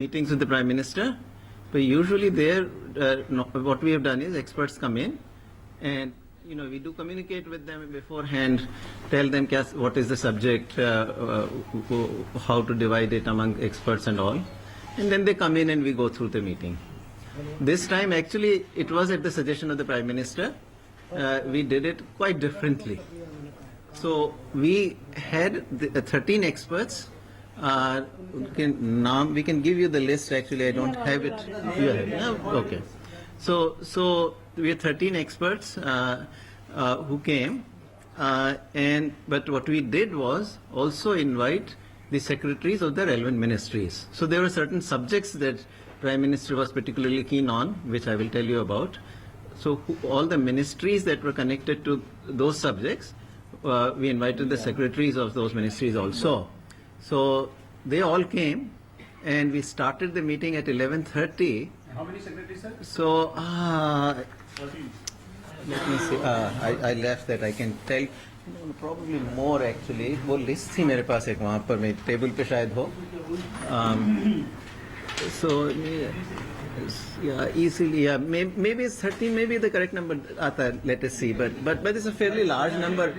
meetings with the Prime Minister, but usually there, what we have done is experts come in, and we do communicate with them beforehand, tell them what is the subject, how to divide it among experts and all, and then they come in and we go through the meeting. This time, actually, it was at the suggestion of the Prime Minister. We did it quite differently. So we had 13 experts. We can give you the list. Actually, I don't have it. You have it. Okay. So we had 13 experts who came, but what we did was also invite the secretaries of the relevant ministries. So there were certain subjects that Prime Minister was particularly keen on, which I will tell you about. So all the ministries that were connected to those subjects, we invited the secretaries of those ministries also. So they all came, and we started the meeting at 11:30. How many secretaries, sir? So let me see. I left that. I can tell. Probably more actually. वो list थी मेरे पास एक वहाँ पर मेरे table पे शायद हो. So yeah, easily maybe it's 13. Maybe the correct number आता है. Let us see. But it's a fairly large number,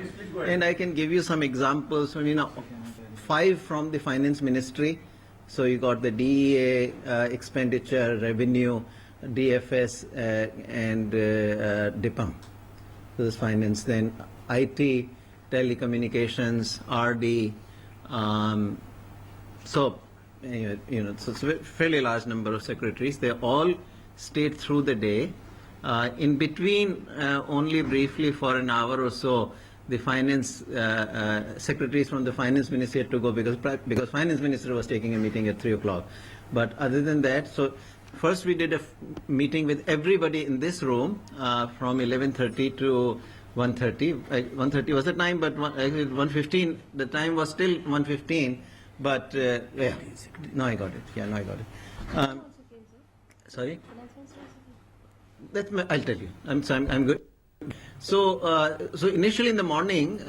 and I can give you some examples. 5 from the finance ministry. So you got the DEA, expenditure, revenue, DFS, and DIPAM. So this finance. Then IT, telecommunications, RD. So it's a fairly large number of secretaries. They all stayed through the day. In between, only briefly for an hour or so, the finance secretaries from the finance ministry had to go because finance minister was taking a meeting at 3 o'clock. But other than that, so first we did a meeting with everybody in this room from 11:30 to 1:30. 1:30 was the time, but 1:15. The time was still 1:15. But yeah, no, I got it. Yeah, no, I got it. Sorry. I'll tell you. I'm good. So initially in the morning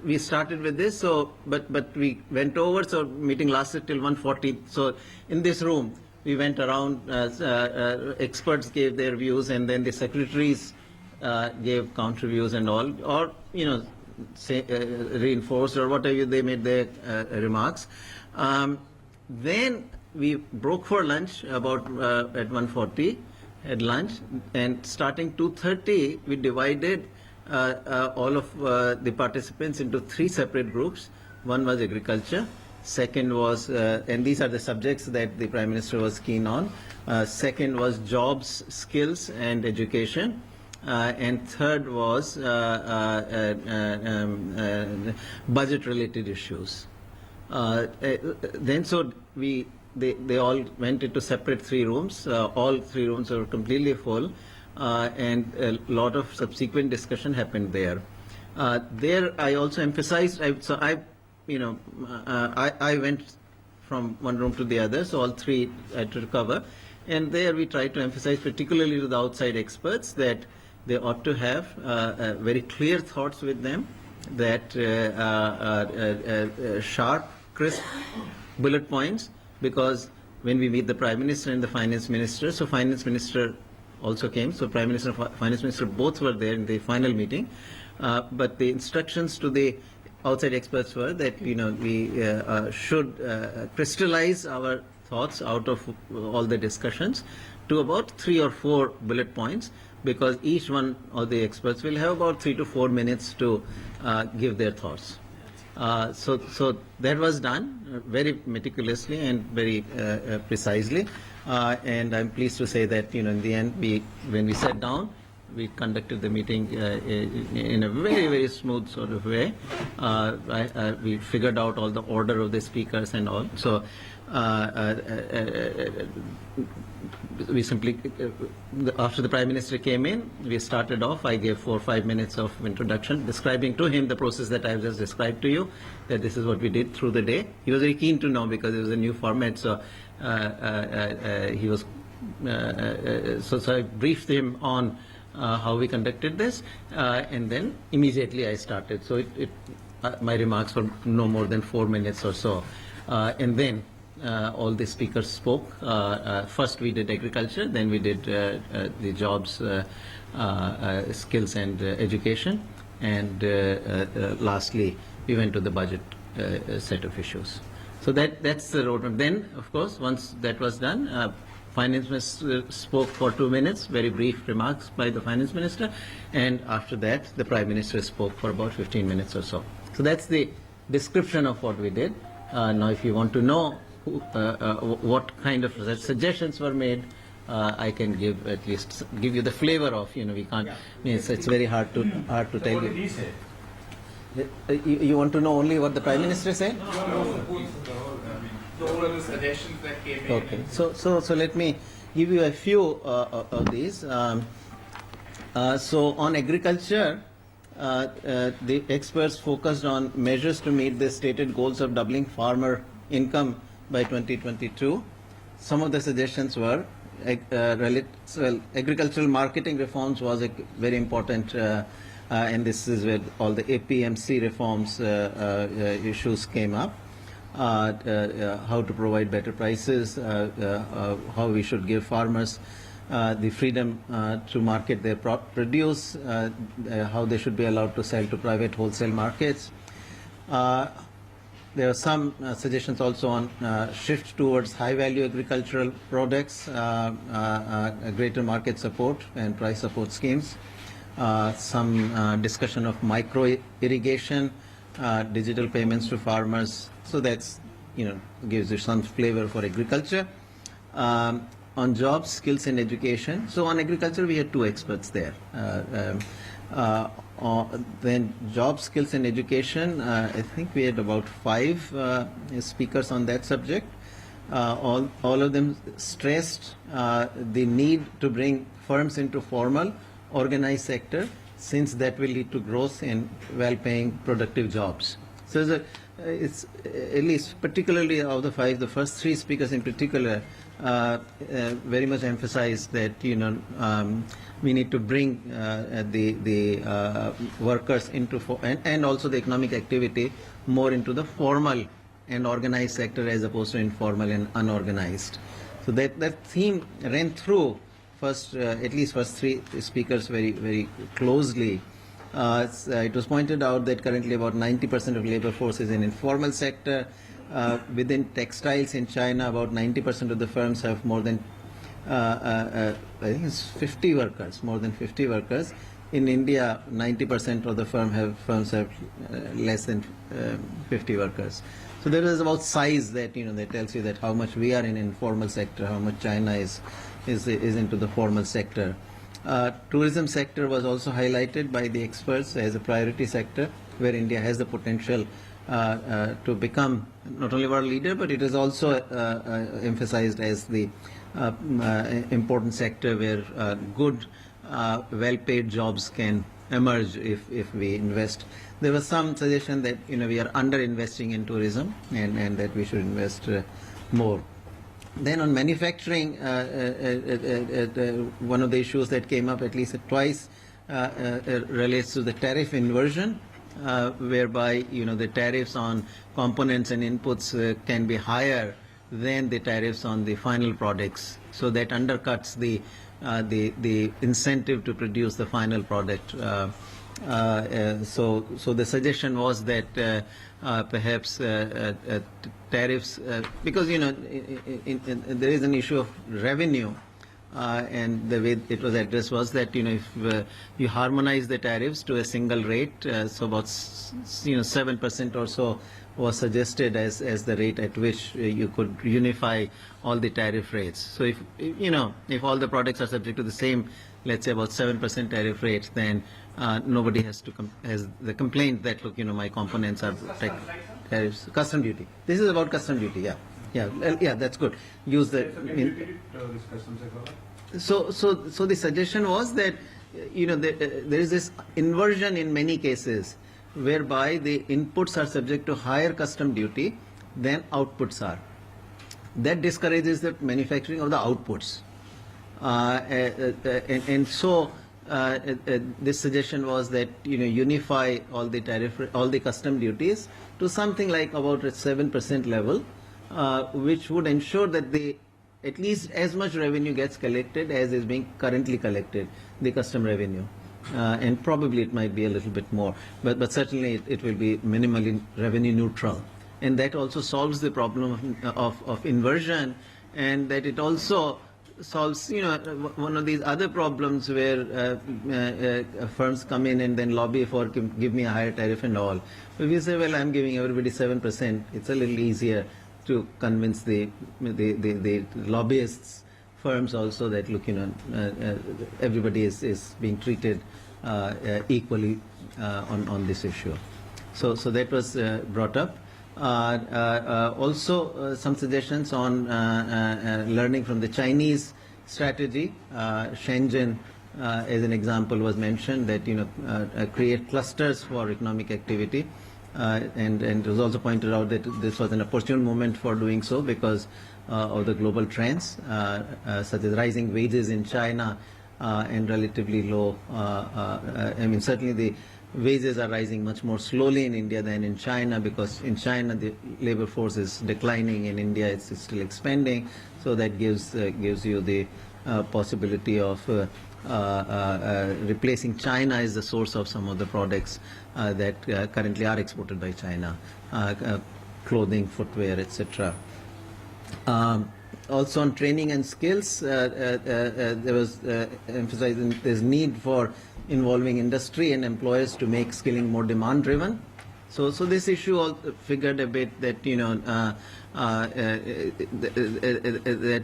we started with this. So but we went over. So meeting lasted till 1:40. So in this room we went around. Experts gave their views, and then the secretaries gave counter views and all, or reinforced or whatever they made their remarks. Then we broke for lunch about at 1:40. At lunch, and starting 2:30 we divided all of the participants into 3 separate groups. One was agriculture, second was and these are the subjects that the Prime Minister was keen on. Second was jobs, skills and education, and third was budget related issues. Then so they all went into separate 3 rooms. All 3 rooms were completely full, and a lot of subsequent discussion happened there. There, I also emphasized. I went from one room to the other, so all 3 I had to cover. And there, we tried to emphasize, particularly to the outside experts, that they ought to have very clear thoughts with them, that sharp, crisp bullet points. Because when we meet the Prime Minister and the Finance Minister, so Finance Minister also came, so Prime Minister and Finance Minister both were there in the final meeting. But the instructions to the outside experts were that we should crystallize our thoughts out of all the discussions to about 3 or 4 bullet points, because each one of the experts will have about 3 to 4 minutes to give their thoughts. So that was done very meticulously and very precisely, and I'm pleased to say that in the end, when we sat down, we conducted the meeting in a very, very smooth sort of way. We figured out all the order of the speakers and all. So we simply, after the Prime Minister came in, we started off. I gave 4 or 5 minutes of introduction, describing to him the process that I have just described to you, that this is what we did through the day. He was very keen to know because it was a new format, so he was. So I briefed him on how we conducted this, and then immediately I started. So my remarks were no more than 4 minutes or so, and then all the speakers spoke. First we did agriculture, then we did the jobs, skills and education, and lastly we went to the budget set of issues. So that's the roadmap. Then, of course, once that was done, Finance Minister spoke for 2 minutes, very brief remarks by the Finance Minister, and after that the Prime Minister spoke for about 15 minutes or so. So that's the description of what we did. Now, if you want to know what kind of suggestions were made, I can give you the flavor of, we can't, it's very hard to tell What you. did he say? You want to know only what the Prime Minister said? Those were the suggestions that came in. Okay, so let me give you a few of these. So on agriculture, the experts focused on measures to meet the stated goals of doubling farmer income by 2022. Some of the suggestions were agricultural marketing reforms was a very important, and this is where all the APMC reforms issues came up. How to provide better prices, how we should give farmers the freedom to market their produce, how they should be allowed to sell to private wholesale markets. There are some suggestions also on shift towards high-value agricultural products, greater market support and price support schemes. Some discussion of micro-irrigation, digital payments to farmers. So that's, gives you some flavor for agriculture. On jobs, skills and education. So on agriculture, we had 2 experts there. Then job, skills and education, I think we had about 5 speakers on that subject. All of them stressed the need to bring firms into formal, organized sector, since that will lead to growth in well-paying, productive jobs. So it's at least, particularly of the 5, the first 3 speakers in particular very much emphasized that we need to bring the workers into and also the economic activity more into the formal and organized sector as opposed to informal and unorganized. So that theme ran through at least first 3 speakers very, very closely. It was pointed out that currently about 90% of labor force is in informal sector. Within textiles in China, about 90% of the firms have more than, I think it's 50 workers, more than 50 workers. In India, 90% of the firms have less than 50 workers. So there is about size that, that tells you that how much we are in informal sector, how much China is into the formal sector. Tourism sector was also highlighted by the experts as a priority sector where India has the potential to become not only world leader, but it is also emphasized as the important sector where good, well-paid jobs can emerge if we invest. There was some suggestion that we are under-investing in tourism and that we should invest more. Then on manufacturing, one of the issues that came up at least twice relates to the tariff inversion, whereby the tariffs on components and inputs can be higher than the tariffs on the final products. So that undercuts the incentive to produce the final product. So the suggestion was that perhaps tariffs, because there is an issue of revenue, and the way it was addressed was that if you harmonize the tariffs to a single rate, so about 7% or so was suggested as the rate at which you could unify all the tariff rates. So if all the products are subject to the same, let's say about 7% tariff rates, then nobody has the complaint that look, my components are tariffs. Custom duty. This is about custom duty. Yeah, that's good. Use the. So the suggestion was that there is this inversion in many cases, whereby the inputs are subject to higher custom duty than outputs are. That discourages the manufacturing of the outputs. And so this suggestion was that unify all the custom duties to something like about a 7% level, which would ensure that at least as much revenue gets collected as is being currently collected, the custom revenue. And probably it might be a little bit more, but certainly it will be minimally revenue neutral. And that also solves the problem of inversion, and that it also solves, one of these other problems where firms come in and then lobby for give me a higher tariff and all. If you say, well, I'm giving everybody 7%, it's a little easier to convince the lobbyists, firms also, that look, everybody is being treated equally on this issue. So that was brought up. Also, some suggestions on learning from the Chinese strategy. Shenzhen, as an example, was mentioned, that create clusters for economic activity, and it was also pointed out that this was an opportune moment for doing so because of the global trends, such as rising wages in China and relatively low. Certainly the wages are rising much more slowly in India than in China, because in China the labor force is declining, in India it's still expanding. So that gives you the possibility of replacing China as the source of some of the products that currently are exported by China, clothing, footwear, etc. Also on training and skills, there was emphasizing there's need for involving industry and employers to make skilling more demand driven. So this issue also figured a bit that that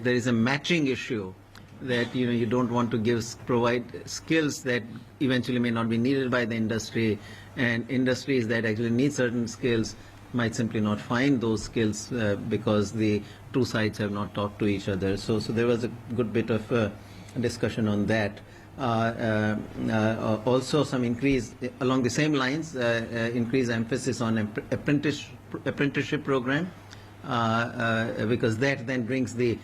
there is a matching issue, that you don't want to provide skills that eventually may not be needed by the industry, and industries that actually need certain skills might simply not find those skills because the two sides have not talked to each other. So there was a good bit of discussion on that. Also some increase along the same lines, increased emphasis on apprenticeship program, because that then brings the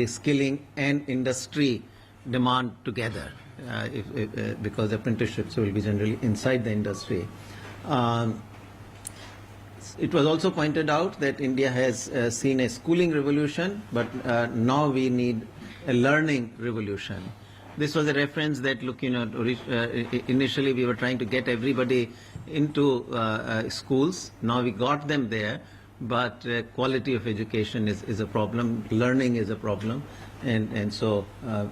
skilling and industry demand together, because apprenticeships will be generally inside the industry. It was also pointed out that India has seen a schooling revolution, but now we need a learning revolution. This was a reference that, look, initially we were trying to get everybody into schools. Now we got them there, but quality of education is a problem. Learning is a problem, and so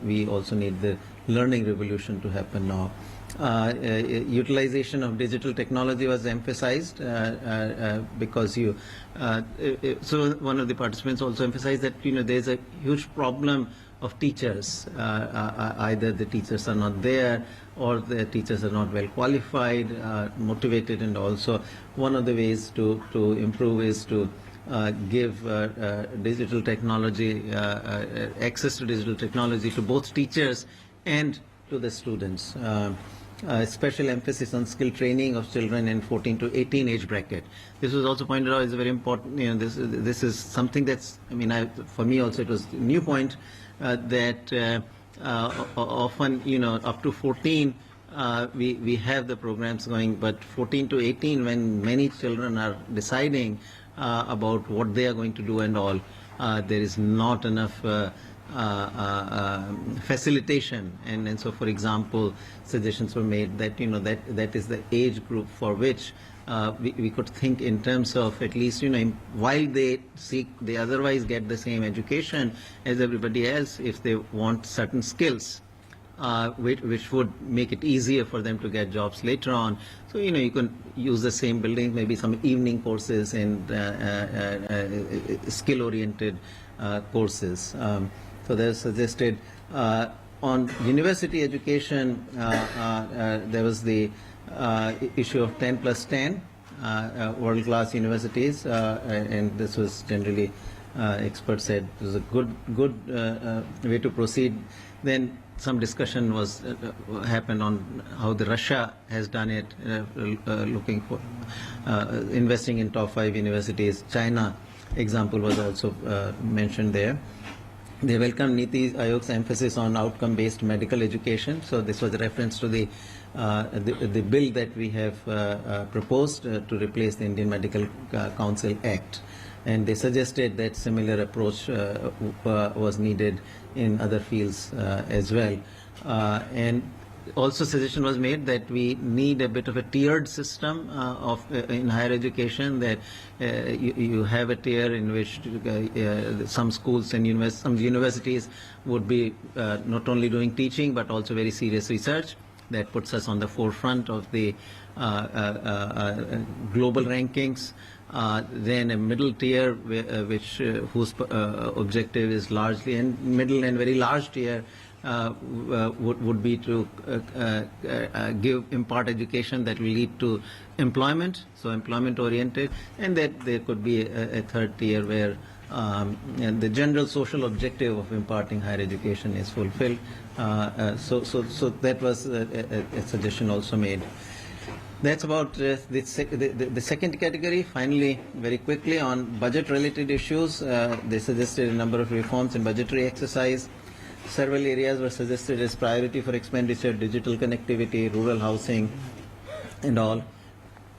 we also need the learning revolution to happen now. Utilization of digital technology was emphasized because so one of the participants also emphasized that there's a huge problem of teachers. Either the teachers are not there, or the teachers are not well qualified, motivated, and also one of the ways to improve is to give digital technology, access to digital technology to both teachers and to the students. Special emphasis on skill training of children in 14 to 18 age bracket. This was also pointed out as a very important. This is something that's. For me also it was a new point that often up to 14 we have the programs going, but 14 to 18, when many children are deciding about what they are going to do and all, there is not enough facilitation, and so, for example, suggestions were made that that is the age group for which we could think in terms of at least while they otherwise get the same education as everybody else, if they want certain skills which would make it easier for them to get jobs later on. So you can use the same building, maybe some evening courses and skill oriented courses. So they suggested on university education, there was the issue of 10 plus 10 world-class universities, and this was generally experts said it was a good way to proceed. Then some discussion was happened on how the Russia has done it, looking for investing in top 5 universities. China example was also mentioned there. They welcome Niti Ayog's emphasis on outcome-based medical education. So this was a reference to the bill that we have proposed to replace the Indian Medical Council Act. and they suggested that similar approach was needed in other fields as well. And also suggestion was made that we need a bit of a tiered system in higher education, that you have a tier in which some schools and some universities would be not only doing teaching but also very serious research. That puts us on the forefront of the global rankings. Then a middle tier whose objective is largely, and middle and very large tier would be to impart education that will lead to employment, so employment oriented, and that there could be a third tier where and the general social objective of imparting higher education is fulfilled. So that was a suggestion also made. That's about the second category. Finally, very quickly on budget-related issues, they suggested a number of reforms in budgetary exercise. Several areas were suggested as priority for expenditure: digital connectivity, rural housing, and all.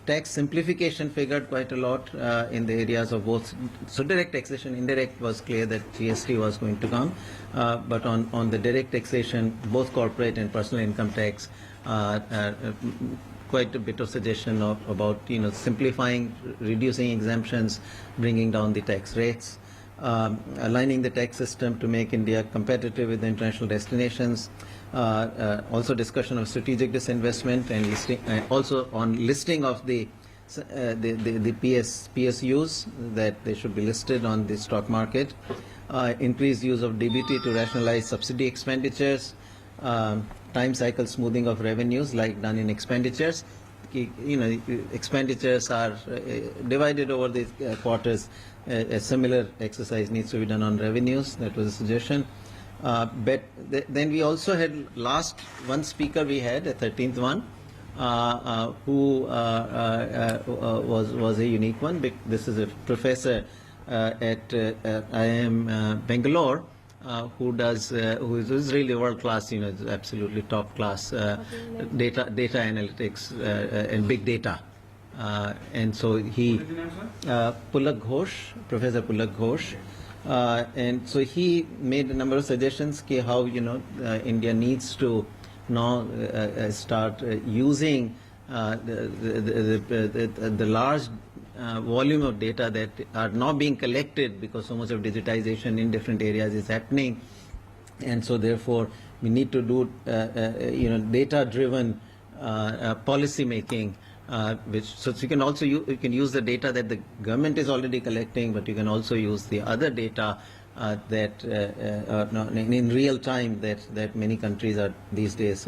Tax simplification figured quite a lot in the areas of both. So direct taxation, indirect was clear that GST was going to come, but on the direct taxation, both corporate and personal income tax, quite a bit of suggestion about simplifying, reducing exemptions, bringing down the tax rates, aligning the tax system to make India competitive with the international destinations. Also discussion of strategic disinvestment and listing, also on listing of the PSUs, that they should be listed on the stock market. Increased use of DBT to rationalize subsidy expenditures. Time cycle smoothing of revenues like done in expenditures. Expenditures are divided over the quarters. A similar exercise needs to be done on revenues. That was a suggestion. But then we also had one speaker we had, a 13th one, who was a unique one. This is a professor at IIM Bangalore, who is really world class. It's absolutely top class data analytics and big data. And so he, Pulak Ghosh, Professor Pulak Ghosh, and so he made a number of suggestions how India needs to now start using the large volume of data that are now being collected, because so much of digitization in different areas is happening, and so therefore we need to do data-driven policy making. So you can also you can use the data that the government is already collecting, but you can also use the other data that in real time that many countries are these days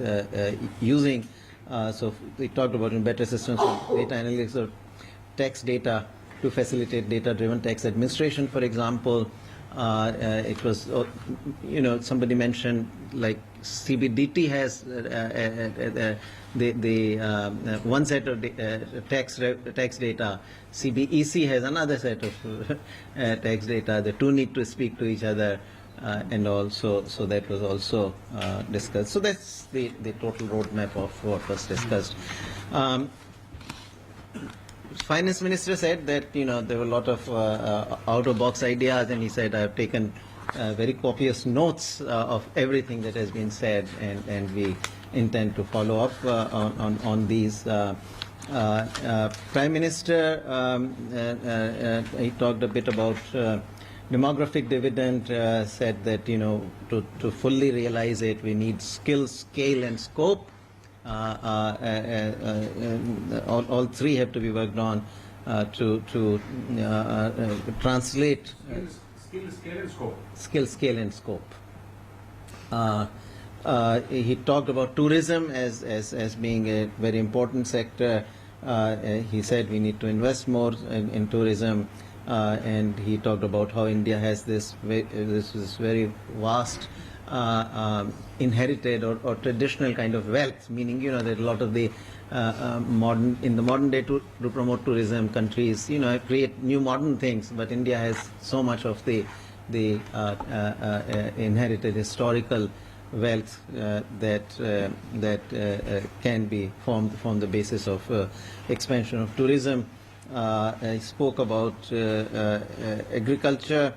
using. So we talked about better systems for data analytics of tax data to facilitate data-driven tax administration, for example. It was, somebody mentioned like CBDT has one set of tax data. CBEC has another set of tax data. The two need to speak to each other, and also so that was also discussed. So that's the total roadmap of what was discussed. Finance Minister said that there were a lot of out-of-box ideas, and he said, I have taken very copious notes of everything that has been said, and we intend to follow up on these. Prime Minister, he talked a bit about demographic dividend, said that to fully realize it, we need skill, scale, and scope. All three have to be worked on to translate skill, scale, and scope. Skill, scale, and scope. He talked about tourism as being a very important sector. He said we need to invest more in tourism, and he talked about how India has this very vast inherited or traditional kind of wealth, meaning that a lot of the modern day to promote tourism, countries create new modern things, but India has so much of the inherited historical wealth that can be formed the basis of expansion of tourism. I spoke about agriculture,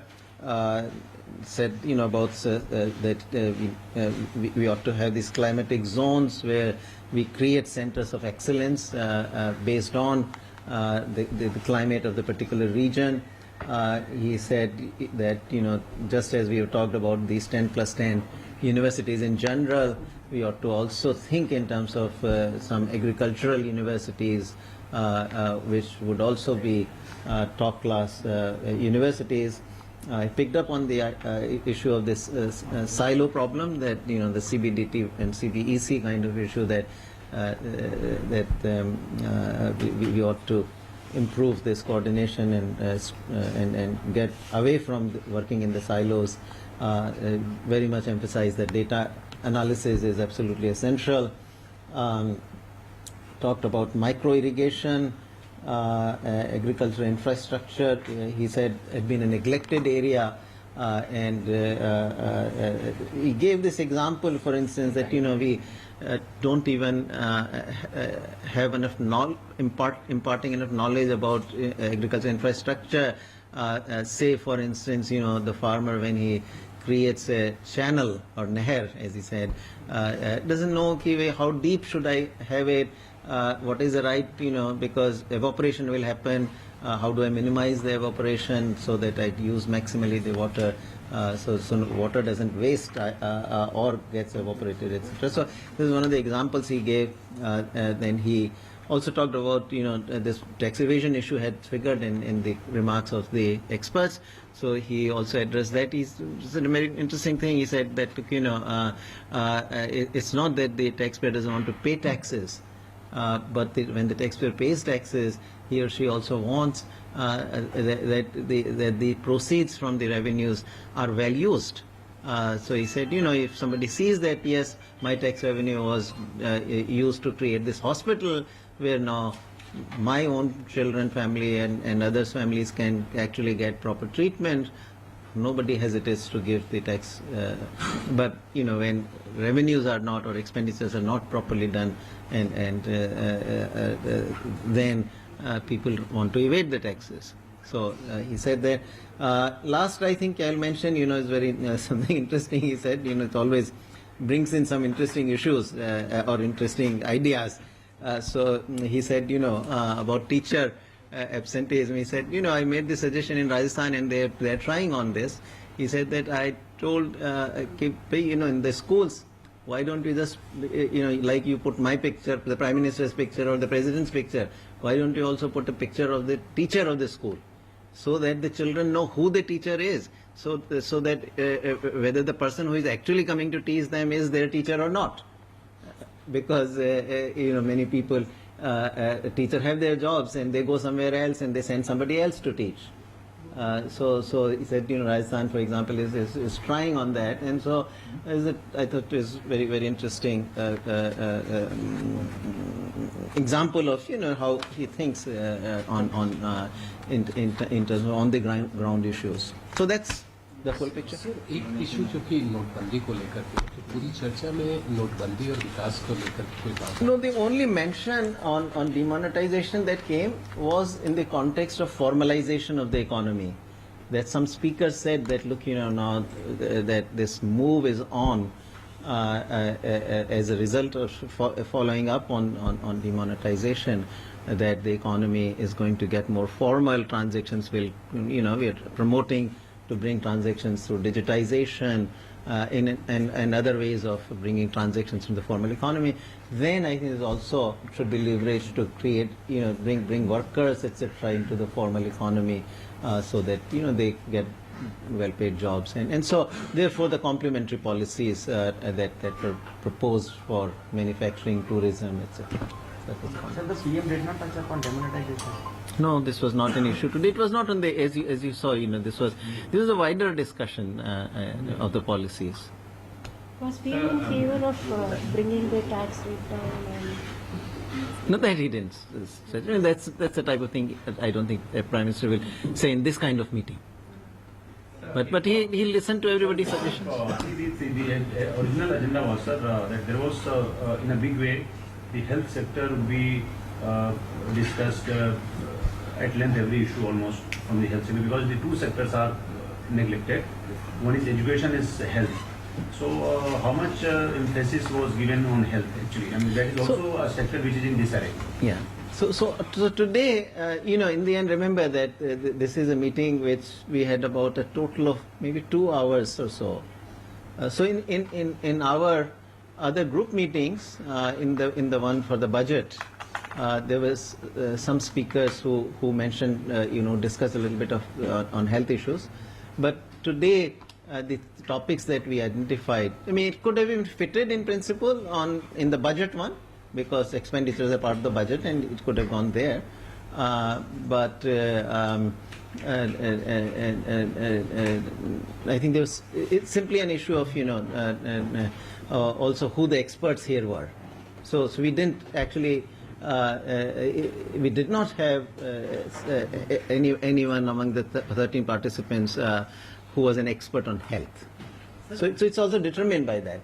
said about that we ought to have these climatic zones where we create centers of excellence based on the climate of the particular region. He said that just as we have talked about these 10+10 universities in general, we ought to also think in terms of some agricultural universities which would also be top class universities. I picked up on the issue of this silo problem, that the CBDT and CBEC kind of issue, that we ought to improve this coordination and get away from working in the silos. Very much emphasize that data analysis is absolutely essential. Talked about micro irrigation, agricultural infrastructure. He said had been a neglected area, and he gave this example, for instance, that we don't even have enough imparting enough knowledge about agricultural infrastructure. Say, for instance, the farmer, when he creates a channel or nair, as he said, doesn't know, okay, how deep should I have it, what is the right, because evaporation will happen, how do I minimize the evaporation so that I use maximally the water, so water doesn't waste or gets evaporated, etc. So this is one of the examples he gave. Then he also talked about, this tax evasion issue had figured in the remarks of the experts. So he also addressed that. He said a very interesting thing. He said that, it's not that the taxpayer doesn't want to pay taxes, but when the taxpayer pays taxes, he or she also wants that the proceeds from the revenues are well used. So he said, if somebody sees that, yes, my tax revenue was used to create this hospital where now my own children, family, and others' families can actually get proper treatment, nobody hesitates to give the tax. But when revenues are not, or expenditures are not properly done, and then people want to evade the taxes. So he said that. Last, I think I'll mention, is very something interesting. He said, it always brings in some interesting issues or interesting ideas. So he said, about teacher absenteeism. He said, I made this suggestion in Rajasthan, and they're trying on this. He said that I told, in the schools, why don't you just, like you put my picture, the Prime Minister's picture or the President's picture, why don't you also put a picture of the teacher of the school, so that the children know who the teacher is, so that whether the person who is actually coming to teach them is their teacher or not. Because many people, teachers have their jobs and they go somewhere else and they send somebody else to teach. So he said, Rajasthan, for example, is trying on that, and so I thought it was very, very interesting example of how he thinks in terms of on the ground issues. So that's the full picture. Sir एक issue जो कि नोटबंदी को लेकर के, तो पूरी चर्चा में नोटबंदी और विकास को लेकर कोई बात? No, the only mention on demonetization that came was in the context of formalization of the economy. That some speakers said that, look, now that this move is on as a result of following up on demonetization, that the economy is going to get more formal. Transactions will, we are promoting to bring transactions through digitization and other ways of bringing transactions in the formal economy. Then I think it also should be leveraged to create, bring workers, etc., into the formal economy, so that they get well-paid jobs, and so therefore the complementary policies that were proposed for manufacturing, tourism, etc. Sir, the PM did not touch upon demonetization. No, this was not an issue today. It was not on the, as you saw, this was a wider discussion of the policies. Was PM in favor of bringing the tax rate down? And Not that he didn't. That's the type of thing that I don't think a Prime Minister will say in this kind of meeting. But he listened to everybody's suggestions. The original agenda was, sir, that there was, in a big way, the health sector would be discussed, at length every issue almost from the health sector, because the two sectors are neglected. One is education, is health. So how much emphasis was given on health actually? I mean, that is also a sector which is in disarray. Yeah. So today, in the end, remember that this is a meeting which we had about a total of maybe 2 hours or so. So in our other group meetings, in the one for the budget, there was some speakers who mentioned, discussed a little bit of on health issues, but today the topics that we identified, I mean, it could have been fitted in principle in the budget one, because expenditures are part of the budget and it could have gone there. But I think it's simply an issue of, also who the experts here were. So we didn't actually, we did not have anyone among the 13 participants who was an expert on health. So it's also determined by that.